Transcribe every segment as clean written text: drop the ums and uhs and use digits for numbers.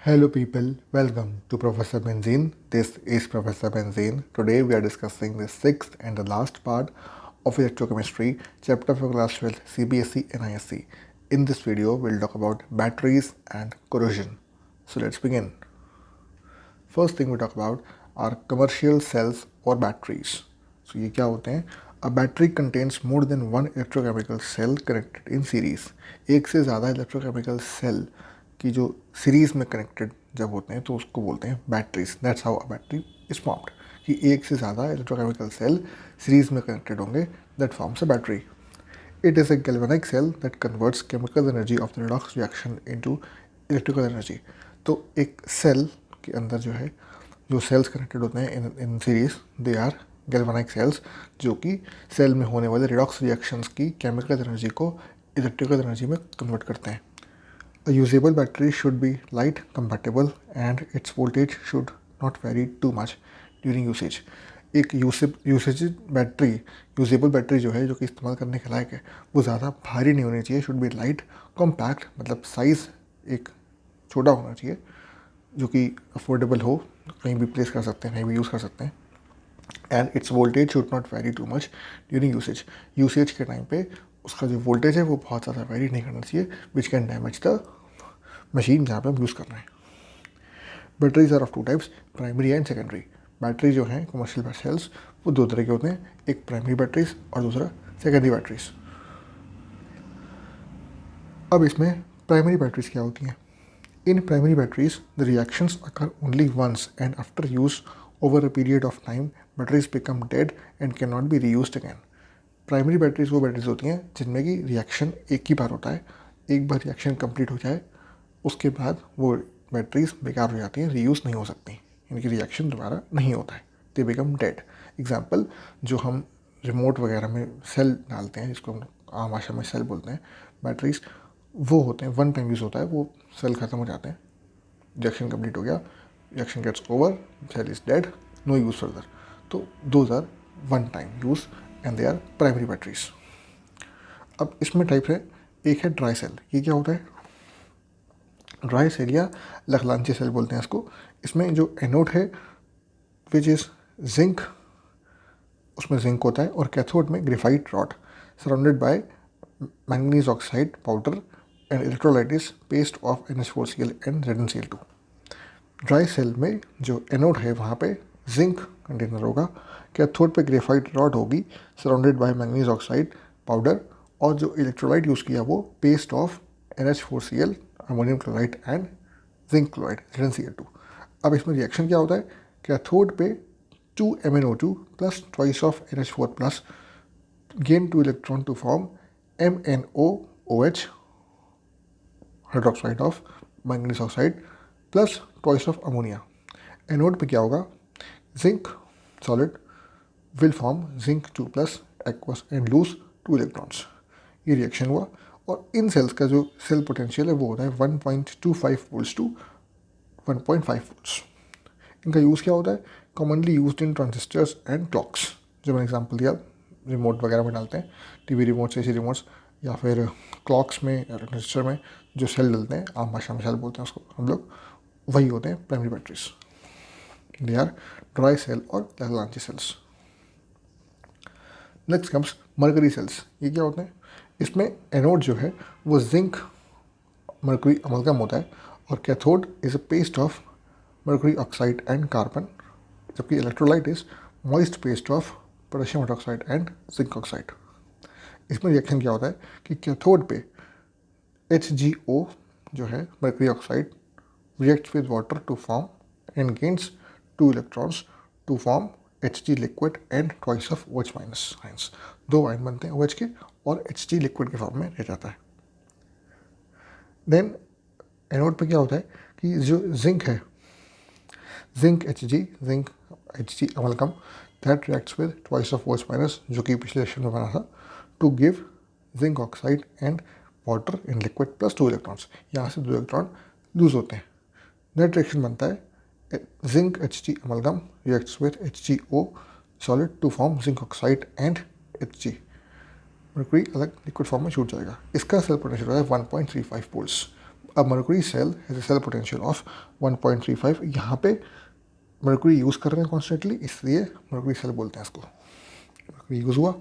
Hello people, welcome to Professor Benzene. This is Professor Benzene. Today we are discussing the sixth and the last part of electrochemistry, chapter for class 12 CBSE and ISC. In this video, we'll talk about batteries and corrosion. So let's begin. First thing we talk about are commercial cells or batteries. So ये क्या होते हैं? A battery contains more than one electrochemical cell connected in series. एक से ज़्यादा electrochemical cell की जो series में कनेक्टेड जब होते हैं तो उसको बोलते हैं batteries. That's how a battery is formed कि एक से ज़्यादा इलेक्ट्रोकेमिकल सेल सीरीज में कनेक्टेड होंगे. That forms a battery. It is a galvanic cell that converts chemical energy of the redox reaction into electrical energy. तो एक cell के अंदर जो है जो सेल्स कनेक्टेड होते हैं in series they are galvanic cells जो कि सेल में होने वाले रिडॉक्स रिएक्शंस की केमिकल एनर्जी को इलेक्ट्रिकल एनर्जी में कन्वर्ट करते हैं. A usable battery should be light compatible and its voltage should not vary too much during usage. एक यूजेबल बैटरी जो है जो कि इस्तेमाल करने के लायक है वो ज़्यादा भारी नहीं होनी चाहिए. शुड बी लाइट कॉम्पैक्ट मतलब साइज़ एक छोटा होना चाहिए जो कि अफोर्डेबल हो, कहीं भी प्लेस कर सकते हैं, कहीं भी यूज़ कर सकते हैं. And it's voltage should not very too much during usage के टाइम पे उसका जो वोल्टेज है वो बहुत ज़्यादा वेरी नहीं करना चाहिए which can damage the machine जहाँ पे हम यूज़ कर रहे हैं. Batteries are of two types, primary and secondary. Battery जो हैं कमर्शियल सेल्स वो दो तरह के होते हैं, एक प्राइमरी बैटरीज और दूसरा सेकेंडरी बैटरीज. अब इसमें प्राइमरी बैटरीज क्या होती हैं? In primary batteries the reactions occur only once and after use over a period of time batteries become dead and can not be reused again. Primary batteries वो batteries होती हैं जिनमें कि रिएक्शन एक ही बार होता है, एक बार रिएक्शन कंप्लीट हो जाए उसके बाद वो बैटरीज बेकार हो जाती हैं, रीयूज़ नहीं हो सकती, इनकी रिएक्शन दोबारा नहीं होता है, दे बिकम डेड. एग्जाम्पल जो हम रिमोट वगैरह में सेल डालते हैं जिसको हम आम भाषा में सेल बोलते हैं, बैटरीज वो होते हैं वन टाइम यूज़ होता है, वो सेल ख़त्म हो जाते हैं, रिएक्शन कंप्लीट हो गया, reaction gets over, cell is dead, no use further. तो those are one time use and they are primary batteries. अब इसमें टाइप है, एक है ड्राई सेल. ये क्या होता है? ड्राई सेल या लखलांची सेल बोलते हैं इसको. इसमें जो एनोड है विच इज़ जिंक, उसमें जिंक होता है और कैथोड में graphite rod surrounded by manganese oxide powder and electrolytic paste of NH4Cl and ZnCl2. Dry cell में जो एनोड है वहाँ पे जिंक कंटेनर होगा, कैथोड पे ग्रेफाइट रॉड होगी surrounded by manganese oxide powder, और जो इलेक्ट्रोलाइट यूज़ किया वो paste of NH4Cl ammonium chloride and zinc chloride ZnCl2. अब इसमें रिएक्शन क्या होता है? कैथोड पे 2MnO2 plus twice of NH4 plus gain 2 electron to form MnOOH hydroxide of manganese oxide plus twice of ammonia. Anode पे क्या होगा? Zinc solid will form zinc 2 plus aqueous and lose 2 electrons. ये reaction हुआ और इन sales का जो cell potential है वो होता है 1.25 वोल्ट्स टू 1.5 वोल्ट्स. इनका यूज़ क्या होता है? Commonly used in transistors and clocks. जो मैंने एग्जांपल दिया, रिमोट वगैरह में डालते हैं, टीवी रिमोट्स, एसी रिमोट्स, या फिर क्लॉक्स में या ट्रांजिस्टर में जो सेल डलते हैं, आम भाषा में सेल बोलते हैं उसको हम लोग, वही होते हैं primary batteries. They are dry cell और Leclanche cells. Next comes mercury cells. ये क्या होते हैं? इसमें एनोड जो है वो जिंक मरकरी अमलगम होता है और cathode is a paste of mercury oxide and carbon, जबकि electrolyte is moist paste of potassium hydroxide and zinc oxide. इसमें रिएक्शन क्या होता है कि कैथोड पे HgO जो है mercury oxide react with water to form and gains 2 electrons to form Hg liquid and twice of OH minus ions. 2 ion बनते हैं OH के और Hg लिक्विड के फॉर्म में रह जाता है. देन एनोड पे क्या होता है कि जो जिंक है, zinc Hg amalgam that reacts with twice of OH minus, जो कि पिछले लेक्चर में बना था, to give zinc oxide and water in liquid plus 2 electrons. यहाँ से 2 इलेक्ट्रॉन लूज होते हैं. नेट रिएक्शन बनता है zinc Hg amalgam reacts with HgO solid to form zinc oxide and Hg. Mercury अलग लिक्विड फॉर्म में छूट जाएगा. इसका सेल पोटेंशियल होता है 1.35 वोल्ट्स. अब mercury cell has a cell potential of 1.35। यहाँ पे मर्कुरी यूज़ कर रहे हैं कॉन्स्टेंटली, इसलिए मर्कुरी सेल बोलते हैं इसको। मर्कुरी यूज़ हुआ,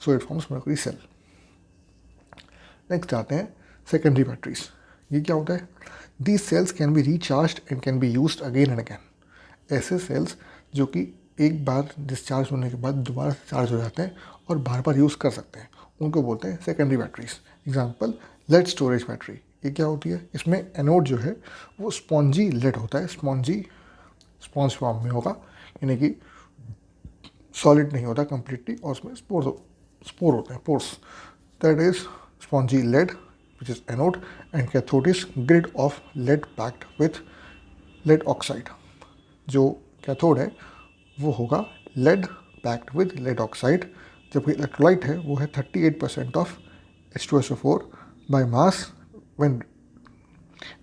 so it forms mercury cell. Next आते हैं सेकेंडरी बैटरीज। ये क्या होता है? These cells can be recharge and can be use again and again. ऐसे सेल्स जो कि एक बार डिस्चार्ज होने के बाद दोबारा से चार्ज हो जाते हैं और बार बार यूज़ कर सकते हैं, उनको बोलते हैं secondary batteries. Example lead storage battery. ये क्या होती है? इसमें एनोड जो है वो स्पॉन्जी लेड होता है, स्पॉन्ज फॉर्म में होगा, यानी कि सॉलिड नहीं होता कंप्लीटली, और उसमें स्पोर होते हैं, pores. That is spongy lead which is anode, and cathode is grid of lead packed with lead oxide। जो कैथोड है वो होगा lead packed with lead oxide, जबकि इलेक्ट्रोलाइट है वो है 38% of H2SO4 by mass, when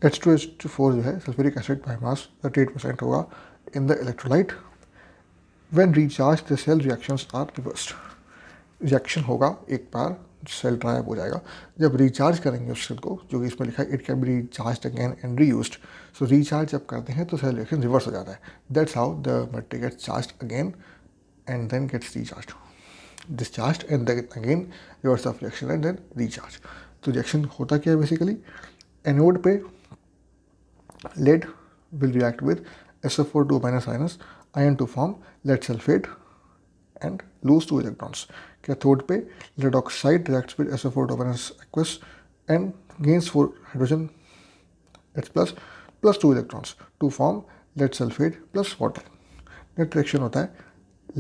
H2SO4 जो है सल्फ्यूरिक एसिड बाय मास 38% होगा in the electrolyte. When recharge the cell reactions are reversed. Reaction होगा एक बार, सेल ड्राई हो जाएगा। जब रिचार्ज करेंगे उस सेल को, जो कि इसमें लिखा है it can be recharge again and reused, so recharge जब करते हैं तो सेल रिएक्शन रिवर्स हो जाता है। That's how the battery gets charge again and then gets recharge, discharge and then again reverse of reaction and then recharge. तो reaction होता क्या है बेसिकली? एनोड पे lead will react with SO4 minus ion to form lead sulphate and lose 2 electrons. Cathode पे lead oxide reacts with SO4 minus aqueous and gains 4 hydrogen H plus 2 electrons to form lead sulfate plus water. Net reaction होता है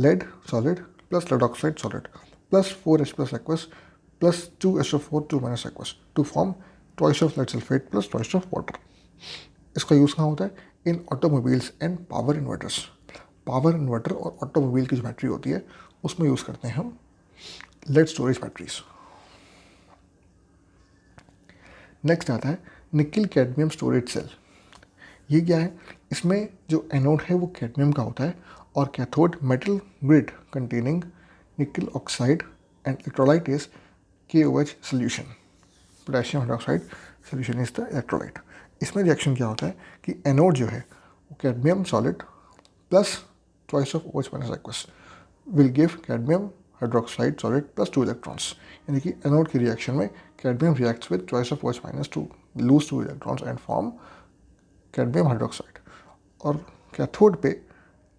lead solid plus lead oxide solid plus 4H plus aqueous plus 2 SO4 2 minus aqueous to form twice of lead sulfate plus twice of water. इसका use कहाँ होता है? इन automobiles and power inverters. Power inverter और automobile की जो battery होती है उसमें यूज़ करते हैं हम लेड स्टोरेज बैटरीज। नेक्स्ट आता है निकिल कैडमियम स्टोरेज सेल। ये क्या है? इसमें जो एनोड है वो कैडमियम का होता है और cathode metal grid containing nickel oxide and electrolyte is KOH solution. Potassium hydroxide solution is the electrolyte. इसमें रिएक्शन क्या होता है कि एनोड जो है वो cadmium solid plus twice of OH minus aqueous will give cadmium hydroxide solid plus 2 electrons। यानी कि एनोड की रिएक्शन में cadmium reacts with twice of OH minus to lose 2 electrons and form cadmium hydroxide। और cathode पे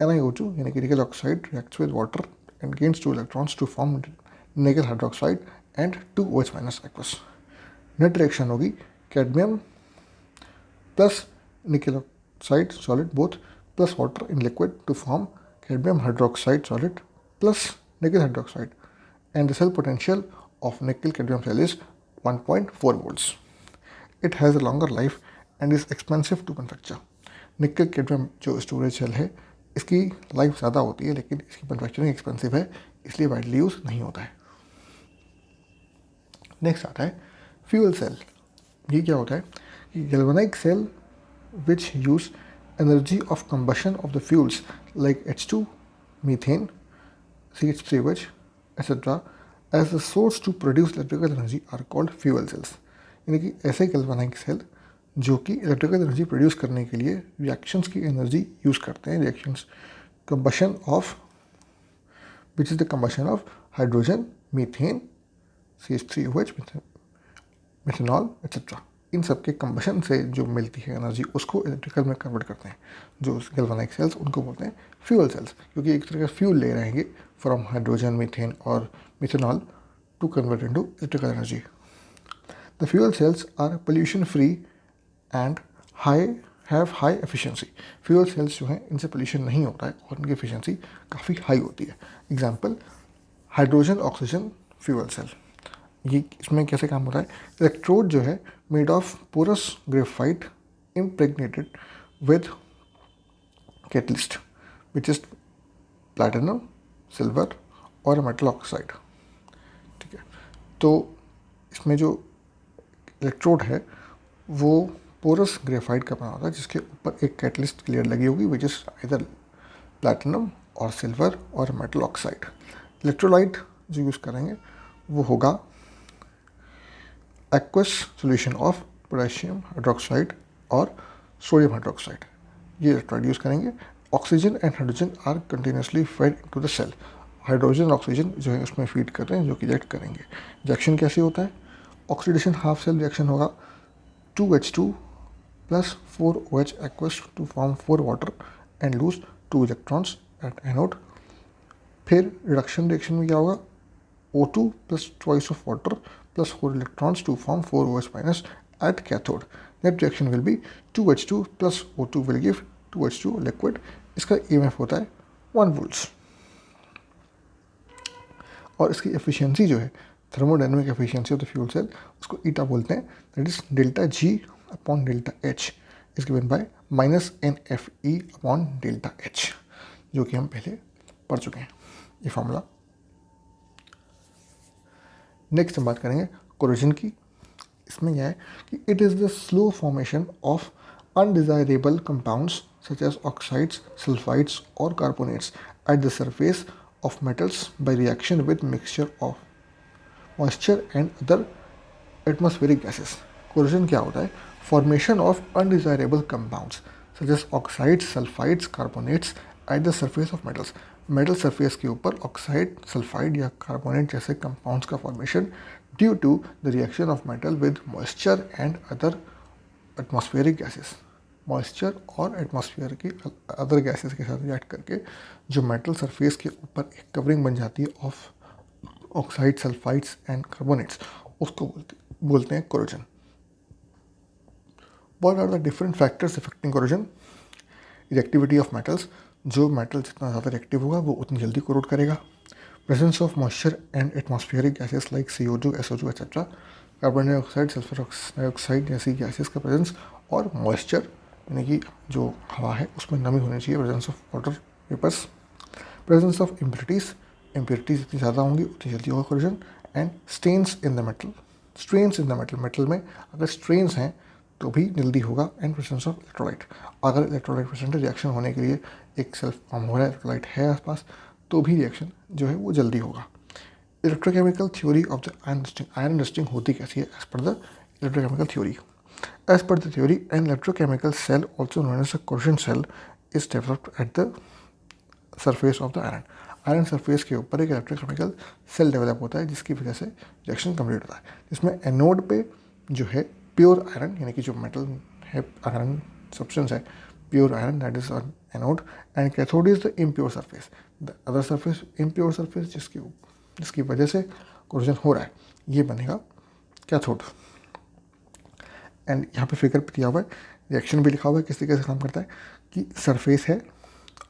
NiO2 यानी कि निकल oxide reacts with water and gains 2 electrons to form nickel hydroxide and 2 OH minus aqueous। Net reaction होगी cadmium plus nickel oxide solid both plus water in liquid to form cadmium hydroxide solid plus nickel hydroxide, and the cell potential of nickel cadmium cell is 1.4 volts. It has a longer life and is expensive to manufacture। निकल cadmium जो storage cell है इसकी life ज़्यादा होती है लेकिन इसकी manufacturing expensive है, इसलिए वाइडली यूज़ नहीं होता है। नेक्स्ट आता है फ्यूल सेल। ये क्या होता है कि galvanic cell which use energy of combustion of the fuels like H2, methane, CH3OH, etc. as a source to produce electrical energy are called fuel cells। यानी कि ऐसे गैल्वेनिक सेल जो कि इलेक्ट्रिकल एनर्जी प्रोड्यूस करने के लिए reactions की energy use करते हैं। Reactions combustion of which is the combustion of hydrogen, methane, CH3OH, methanol etcetera. इन सब के कंबशन से जो मिलती है एनर्जी उसको इलेक्ट्रिकल में कन्वर्ट करते हैं। जो गैल्वेनिक सेल्स उनको बोलते हैं फ्यूल सेल्स, क्योंकि एक तरह का फ्यूल ले रहेंगे फ्रॉम हाइड्रोजन, मीथेन और methanol to convert into electrical energy. The fuel cells are pollution free and have high efficiency. Fuel cells जो हैं इनसे पोल्यूशन नहीं होता है और इनकी एफिशिएंसी काफ़ी हाई होती है। Example hydrogen oxygen fuel cell. ये इसमें कैसे काम होता है? इलेक्ट्रोड जो है made of porous graphite impregnated with catalyst which is platinum, silver और मेटल ऑक्साइड। ठीक है, तो इसमें जो इलेक्ट्रोड है वो पोरस ग्रेफाइट का बना होता है जिसके ऊपर एक कैटलिस्ट लेयर लगी होगी विच इज इधर प्लैटिनम और सिल्वर और मेटल ऑक्साइड। इलेक्ट्रोलाइट जो यूज़ करेंगे वो होगा aqueous solution of potassium hydroxide और सोडियम हाइड्रोक्साइड, ये इलेक्ट्रोलाइट यूज़ करेंगे। Oxygen and hydrogen are continuously fed into the cell, hydrogen और ऑक्सीजन जो है उसमें फीड कर रहे हैं, जो कि रिएक्ट करेंगे। रिएक्शन कैसे होता है? ऑक्सीडेशन हाफ सेल रिएक्शन होगा, 2H2 plus 4OH aqueous to form 4 water and lose 2 electrons at anode. फिर रिडक्शन रिएक्शन में क्या होगा? O2 plus twice of water plus 4 electrons to form 4OH minus at cathode. Net reaction will be 2H2 plus O2 will give 2H2 liquid. इसका EMF होता है 1 volts और इसकी efficiency जो है, thermodynamic efficiency of the fuel cell, उसको eta बोलते हैं। That is delta G upon delta H is given by -NFE upon delta H, जो कि हम पहले पढ़ चुके हैं ये फॉर्मूला। नेक्स्ट हम बात करेंगे कोरोजन की। इसमें यह है कि it is the slow formation of undesirable compounds such as oxides, sulphides और carbonates at the surface of metals by reaction with mixture of moisture and other atmospheric gases. Corrosion क्या होता है? Formation of undesirable compounds such as oxides, sulfides, carbonates at the surface of metals. Metal surface के ऊपर oxide, sulphide या carbonate जैसे compounds का formation due to the reaction of metal with moisture and other atmospheric gases. Moisture और atmosphere की other gases के साथ react करके जो मेटल सरफेस के ऊपर एक कवरिंग बन जाती है of oxide, sulphides and carbonates, उसको बोलते हैं corrosion. What are the different factors affecting corrosion? Reactivity of metals, जो मेटल जितना ज़्यादा रिएक्टिव होगा वो उतनी जल्दी कोरोड करेगा। Presence of moisture and atmospheric gases like CO2, SO2 etcetera, carbon dioxide, sulphur dioxide जैसी गैसेस का प्रेजेंस, और मॉइस्चर यानी कि जो हवा है उसमें नमी होनी चाहिए, presence of water vapours, presence of impurities, impurities जितनी ज़्यादा होंगी उतनी जल्दी होगा corrosion, and strains in the metal, strains in the metal, metal में अगर स्ट्रेन्स हैं तो भी जल्दी होगा, एंड प्रेजेंस ऑफ इलेक्ट्रोलाइट, अगर इलेक्ट्रोलाइट प्रेजेंट है, रिएक्शन होने के लिए एक सेल्फ फॉर्म हो रहा है, इलेक्ट्रोलाइट है आसपास, तो भी रिएक्शन जो है वो जल्दी होगा। Electrochemical theory of the iron rusting होती कैसी है as per the electrochemical theory? As per the theory, an electrochemical cell, also known as a corrosion cell, is developed at the surface of the iron. Iron surface के ऊपर एक electrochemical cell develop होता है जिसकी वजह से reaction complete होता है, जिसमें एनोड पे जो है प्योर आयरन यानी कि जो मेटल है, आयरन सब्सटेंस है, pure iron, that is anode, and cathode is the impure surface, the other surface impure surface जिसकी वजह से कोरोजन हो रहा है, ये बनेगा कैथोड। एंड यहाँ पे फिगर दिया हुआ है, रिएक्शन भी लिखा हुआ है किस तरीके से काम करता है कि सरफेस है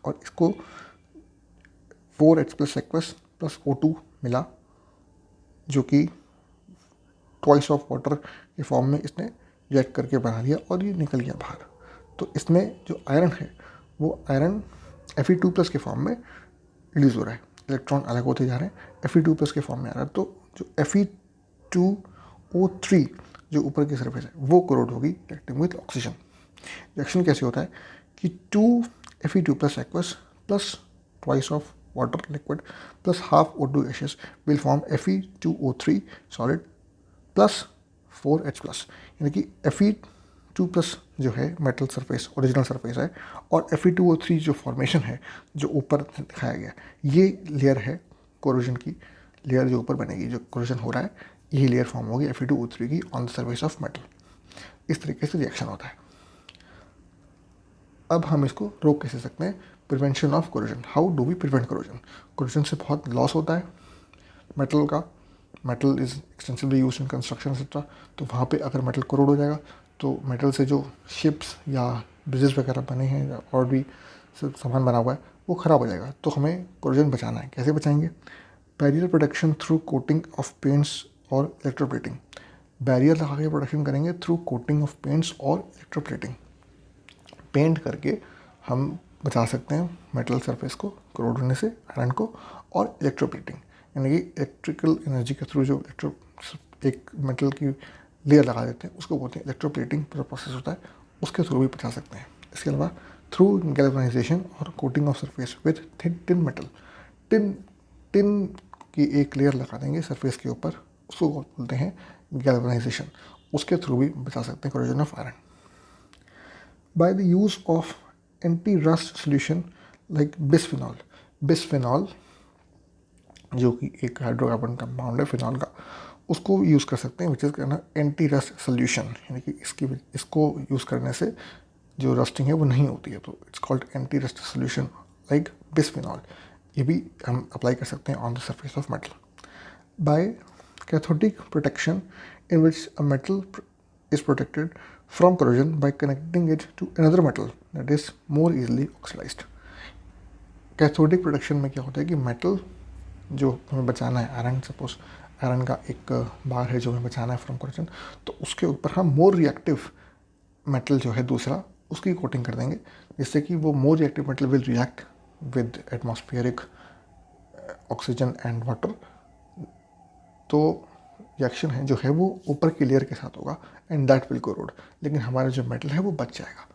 और इसको 4H plus aqueous plus O2 मिला, जो कि ट्वाइस ऑफ वाटर के फॉर्म में इसने रिएक्ट करके बना दिया और ये निकल गया बाहर। तो इसमें जो आयरन है वो आयरन Fe2 प्लस के फॉर्म में रिलीज हो रहा है, इलेक्ट्रॉन अलग होते जा रहे हैं, Fe2 प्लस के फॉर्म में आ रहा है। तो जो Fe2O3 जो ऊपर की सरफेस है वो कोरोड होगी रिएक्टिंग विद ऑक्सीजन। रिएक्शन कैसे होता है कि 2 Fe2 plus aqueous plus twice of water liquid plus half O2 gases will form Fe2O3 solid plus 4H plus, यानी कि Fe2 प्लस जो है मेटल सरफेस ओरिजिनल सरफेस है, और Fe2O3 जो फॉर्मेशन है जो ऊपर दिखाया गया, ये लेयर है कोरोजन की लेयर जो ऊपर बनेगी, जो कोरोजन हो रहा है यही लेयर फॉर्म होगी Fe2O3 की on the surface of metal. इस तरीके से रिएक्शन होता है। अब हम इसको रोक कैसे सकते हैं? Prevention of corrosion, how do we prevent corrosion? Corrosion से बहुत लॉस होता है मेटल का, metal is extensively use in construction etcetera, तो वहाँ पे अगर मेटल कोरोड हो जाएगा तो मेटल से जो शिप्स या ब्रिजेस वगैरह बने हैं और भी सामान बना हुआ है वो ख़राब हो जाएगा। तो हमें कोरोजन बचाना है, कैसे बचाएंगे? Barrier protection through coating of paints और इलेक्ट्रोप्लेटिंग, बैरियर लगा के प्रोटेक्शन करेंगे थ्रू कोटिंग ऑफ पेंट्स और इलेक्ट्रोप्लेटिंग, पेंट करके हम बचा सकते हैं मेटल सरफेस को कोरोड होने से, आयरन को, और इलेक्ट्रोप्लेटिंग यानी कि इलेक्ट्रिकल एनर्जी के थ्रू जो एक मेटल की लेयर लगा देते हैं उसको बोलते हैं इलेक्ट्रोप्लेटिंग, पूरा प्रोसेस होता है, उसके थ्रू भी बचा सकते हैं। इसके अलावा थ्रू गैल्वेनाइजेशन और coating of surface with tin metal, tin की एक लेयर लगा देंगे सरफेस के ऊपर, उसको बोलते हैं गैल्वेनाइजेशन, उसके थ्रू भी बचा सकते हैं corrosion of iron. By the use of anti-rust solution like bisphenol. Bisphenol जो कि एक हाइड्रोकार्बन कंपाउंड है फिनॉल का, उसको यूज़ कर सकते हैं विच इज़ कहना एंटी रस्ट सोल्यूशन, यानी कि इसको यूज़ करने से जो रस्टिंग है वो नहीं होती है, तो it's called anti rust solution like bisphenol. ये भी हम अप्लाई कर सकते हैं on the surface of metal. By cathodic protection in which a metal is protected from corrosion by connecting it to another metal that is more easily oxidized. Cathodic protection में क्या होता है कि मेटल जो हमें बचाना है, आयरन, सपोज आयरन का एक बार है जो हमें बचाना है फ्रॉम corrosion, तो उसके ऊपर हम मोर रिएक्टिव मेटल जो है दूसरा उसकी कोटिंग कर देंगे, जिससे कि वो more reactive metal will react with atmospheric oxygen and water. तो रिएक्शन है जो है वो ऊपर की लेयर के साथ होगा एंड दैट विल कोरोड, लेकिन हमारा जो मेटल है वो बच जाएगा.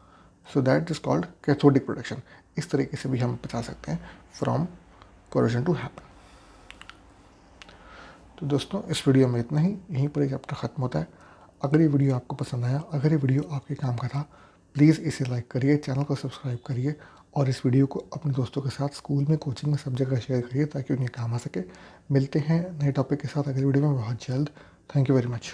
So that is called cathodic protection. इस तरीके से भी हम बचा सकते हैं फ्रॉम कोरोजन टू हैपन. तो दोस्तों इस वीडियो में इतना ही, यहीं पर एक चैप्टर ख़त्म होता है. अगर ये वीडियो आपको पसंद आया, अगर ये वीडियो आपके काम का था, प्लीज़ इसे लाइक करिए, चैनल को सब्सक्राइब करिए और इस वीडियो को अपने दोस्तों के साथ स्कूल में, कोचिंग में, सब जगह शेयर करिए ताकि उन्हें काम आ सके. मिलते हैं नए टॉपिक के साथ अगले वीडियो में बहुत जल्द. Thank you very much.